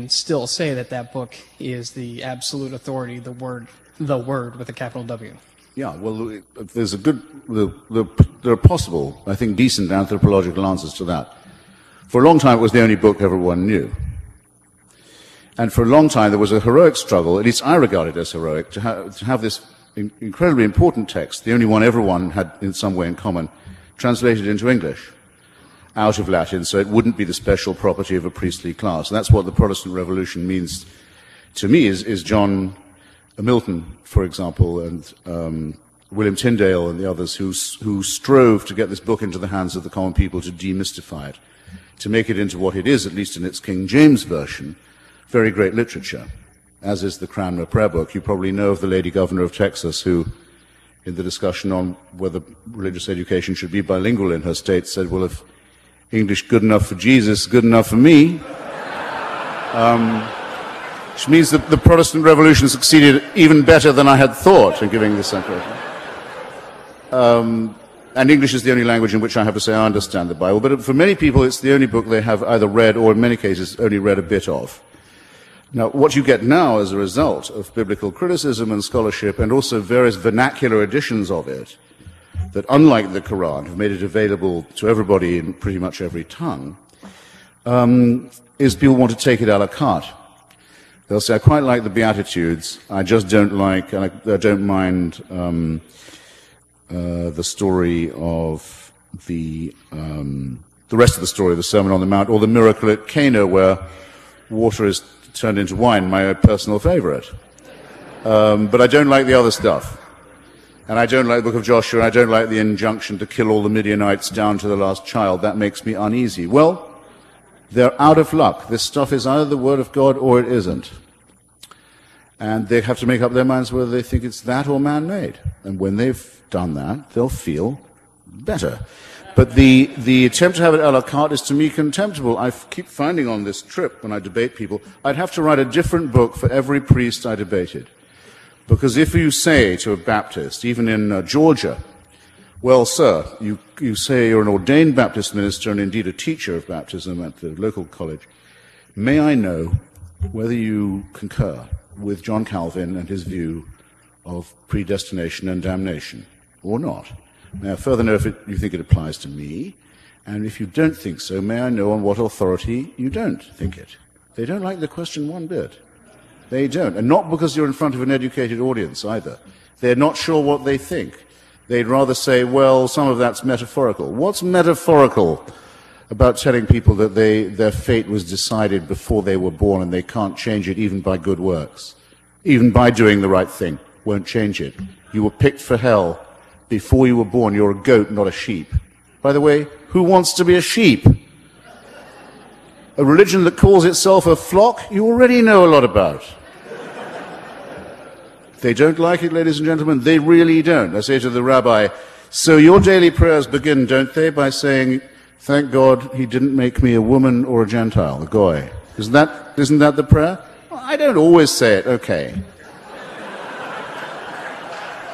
and still say that that book is the absolute authority, the word with a capital W. Yeah, well, there's a good, there are possible, I think, decent anthropological answers to that. For a long time, it was the only book everyone knew. And for a long time, there was a heroic struggle, at least I regard it as heroic, to have this incredibly important text, the only one everyone had in some way in common, translated into English, out of Latin, so it wouldn't be the special property of a priestly class. And that's what the Protestant Revolution means to me, is John Milton, for example, and William Tyndale and the others who strove to get this book into the hands of the common people, to demystify it, to make it into what it is, at least in its King James version, very great literature, as is the Cranmer Prayer Book. You probably know of the Lady Governor of Texas who, in the discussion on whether religious education should be bilingual in her state, said, well, if English good enough for Jesus, good enough for me. Which means that the Protestant Revolution succeeded even better than I had thought in giving this encouragement. And English is the only language in which I have to say I understand the Bible, but for many people it's the only book they have either read or in many cases only read a bit of. Now, what you get now as a result of biblical criticism and scholarship and also various vernacular editions of it that, unlike the Quran, have made it available to everybody in pretty much every tongue, is people want to take it a la carte. They'll say, I quite like the Beatitudes, I just don't like, I don't mind the story of the rest of the story of the Sermon on the Mount, or the miracle at Cana where water is turned into wine, my personal favorite. But I don't like the other stuff. And I don't like the book of Joshua, and I don't like the injunction to kill all the Midianites down to the last child. That makes me uneasy. Well, they're out of luck. This stuff is either the Word of God or it isn't. And they have to make up their minds whether they think it's that or man-made. And when they've done that, they'll feel better. But the attempt to have it a la carte is to me contemptible. I keep finding on this trip, when I debate people, I'd have to write a different book for every priest I debated. Because if you say to a Baptist, even in Georgia, well, sir, you say you're an ordained Baptist minister and indeed a teacher of baptism at the local college, may I know whether you concur with John Calvin and his view of predestination and damnation, or not? May I further know if you think it applies to me? And if you don't think so, may I know on what authority you don't think it? They don't like the question one bit. They don't. And not because you're in front of an educated audience either. They're not sure what they think. They'd rather say, well, some of that's metaphorical. What's metaphorical about telling people that their fate was decided before they were born and they can't change it even by good works? Even by doing the right thing, won't change it. You were picked for hell before you were born. You're a goat, not a sheep. By the way, who wants to be a sheep? A religion that calls itself a flock, you already know a lot about. They don't like it, ladies and gentlemen. They really don't. I say to the rabbi, so your daily prayers begin, don't they, by saying, thank God he didn't make me a woman or a Gentile, a goy. Isn't that the prayer? Well, I don't always say it, okay.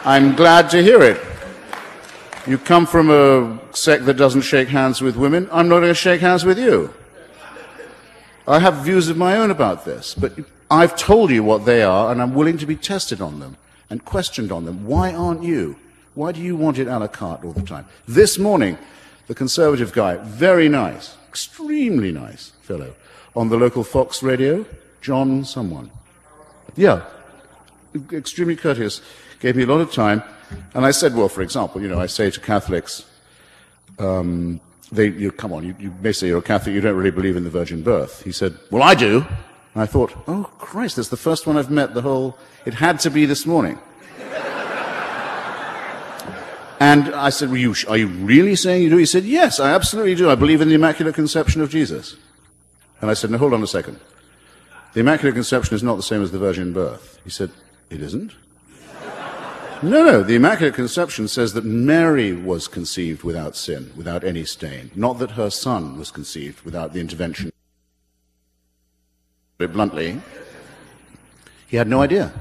I'm glad to hear it. You come from a sect that doesn't shake hands with women, I'm not going to shake hands with you. I have views of my own about this, but I've told you what they are, and I'm willing to be tested on them and questioned on them. Why aren't you? Why do you want it a la carte all the time? This morning, the Conservative guy, very nice, extremely nice fellow, on the local Fox radio, John someone. Yeah, extremely courteous, gave me a lot of time, and I said, well, for example, I say to Catholics, come on, you may say you're a Catholic, you don't really believe in the virgin birth. He said, well, I do. And I thought, oh, Christ, that's the first one I've met it had to be this morning. And I said, well, are you really saying you do? He said, yes, I absolutely do. I believe in the Immaculate Conception of Jesus. And I said, no, hold on a second. The Immaculate Conception is not the same as the virgin birth. He said, it isn't? No, the Immaculate Conception says that Mary was conceived without sin, without any stain, not that her son was conceived without the intervention. Bluntly, he had no idea.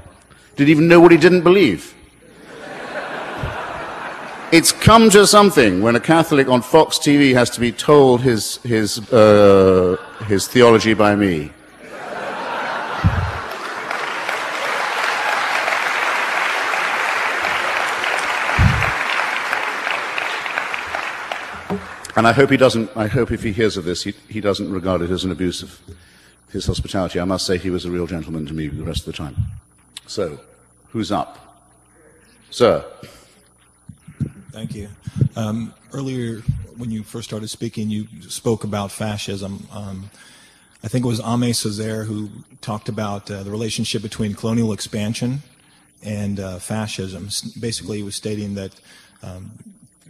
Didn't even know what he didn't believe. It's come to something when a Catholic on Fox TV has to be told his theology by me. And I hope he doesn't, I hope if he hears of this, he doesn't regard it as an abuse of his hospitality. I must say he was a real gentleman to me the rest of the time. So, who's up? Sir. Thank you. Earlier, when you first started speaking, you spoke about fascism. I think it was Aimé Césaire who talked about the relationship between colonial expansion and fascism. Basically, he was stating that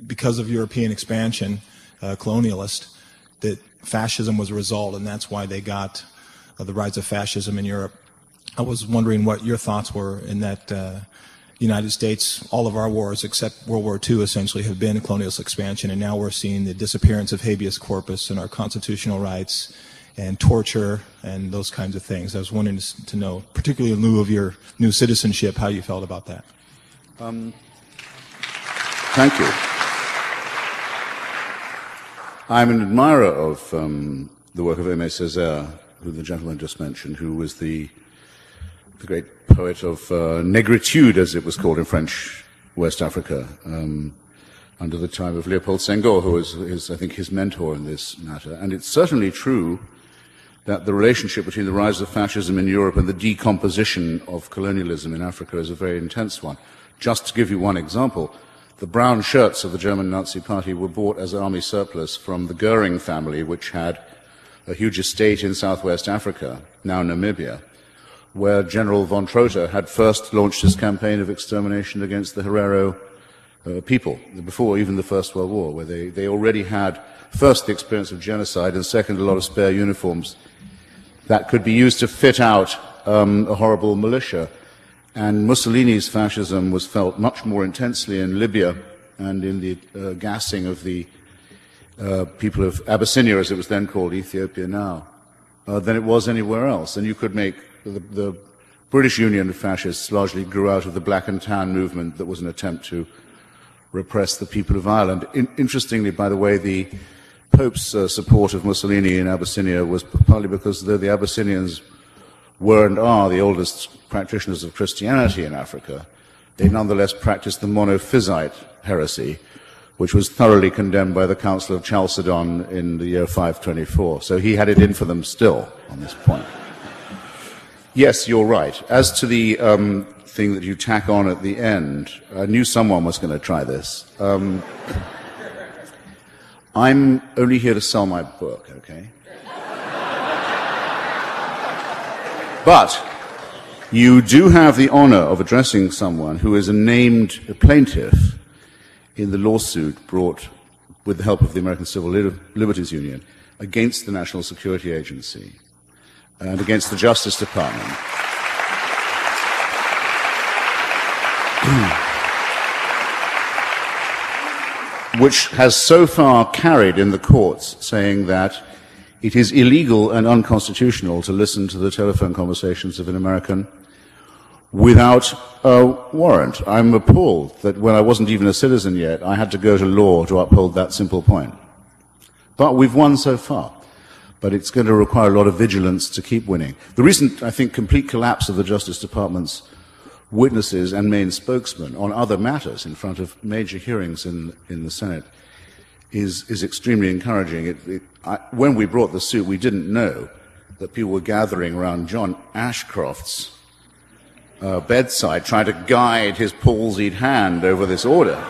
because of European expansion, colonialist, that fascism was a result, and that's why they got the rise of fascism in Europe. I was wondering what your thoughts were in that United States, all of our wars except World War II essentially have been colonialist expansion, and now we're seeing the disappearance of habeas corpus and our constitutional rights and torture and those kinds of things. I was wanting to know, particularly in lieu of your new citizenship, how you felt about that. Thank you. I'm an admirer of the work of Aimé Césaire, who the gentleman just mentioned, who was the great poet of negritude, as it was called in French West Africa, under the time of Leopold Senghor, who was, I think, his mentor in this matter. And it's certainly true that the relationship between the rise of fascism in Europe and the decomposition of colonialism in Africa is a very intense one. Just to give you one example, the brown shirts of the German Nazi Party were bought as army surplus from the Goering family, which had a huge estate in southwest Africa, now Namibia, where General von Trotha had first launched his campaign of extermination against the Herero people, before even the First World War, where they already had, first, the experience of genocide, and second, a lot of spare uniforms that could be used to fit out a horrible militia. And Mussolini's fascism was felt much more intensely in Libya and in the gassing of the people of Abyssinia, as it was then called, Ethiopia now, than it was anywhere else. And you could make the British Union of Fascists largely grew out of the Black and Tan movement that was an attempt to repress the people of Ireland. Interestingly, by the way, the Pope's support of Mussolini in Abyssinia was partly because though the Abyssinians were and are the oldest practitioners of Christianity in Africa, they nonetheless practiced the monophysite heresy, which was thoroughly condemned by the Council of Chalcedon in the year 524. So he had it in for them still on this point. Yes, you're right. As to the thing that you tack on at the end, I knew someone was going to try this. I'm only here to sell my book, okay? But you do have the honor of addressing someone who is a named plaintiff in the lawsuit brought with the help of the American Civil Liberties Union against the National Security Agency and against the Justice Department. Which has so far carried in the courts saying that it is illegal and unconstitutional to listen to the telephone conversations of an American without a warrant. I'm appalled that when I wasn't even a citizen yet, I had to go to law to uphold that simple point. But we've won so far. But it's going to require a lot of vigilance to keep winning. The recent, I think, complete collapse of the Justice Department's witnesses and main spokesman on other matters in front of major hearings in the Senate is extremely encouraging. When we brought the suit, we didn't know that people were gathering around John Ashcroft's bedside trying to guide his palsied hand over this order.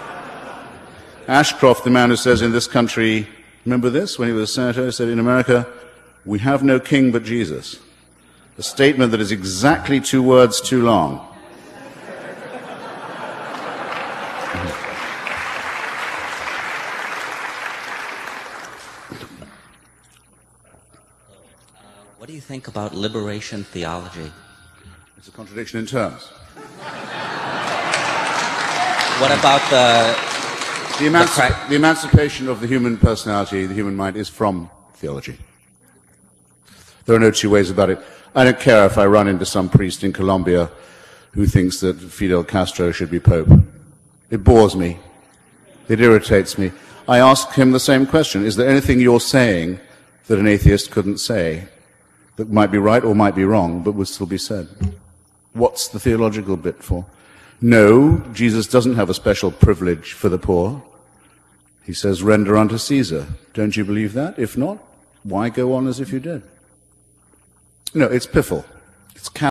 Ashcroft, the man who says in this country, remember this, when he was a senator, he said, in America, we have no king but Jesus. A statement that is exactly 2 words too long. What do you think about liberation theology? It's a contradiction in terms. What about the emancipation of the human personality, the human mind, is from theology. There are no two ways about it. I don't care if I run into some priest in Colombia who thinks that Fidel Castro should be Pope. It bores me. It irritates me. I ask him the same question. Is there anything you're saying that an atheist couldn't say that might be right or might be wrong, but would still be said? What's the theological bit for? No, Jesus doesn't have a special privilege for the poor. He says, render unto Caesar. Don't you believe that? If not, why go on as if you did? No, it's piffle. It's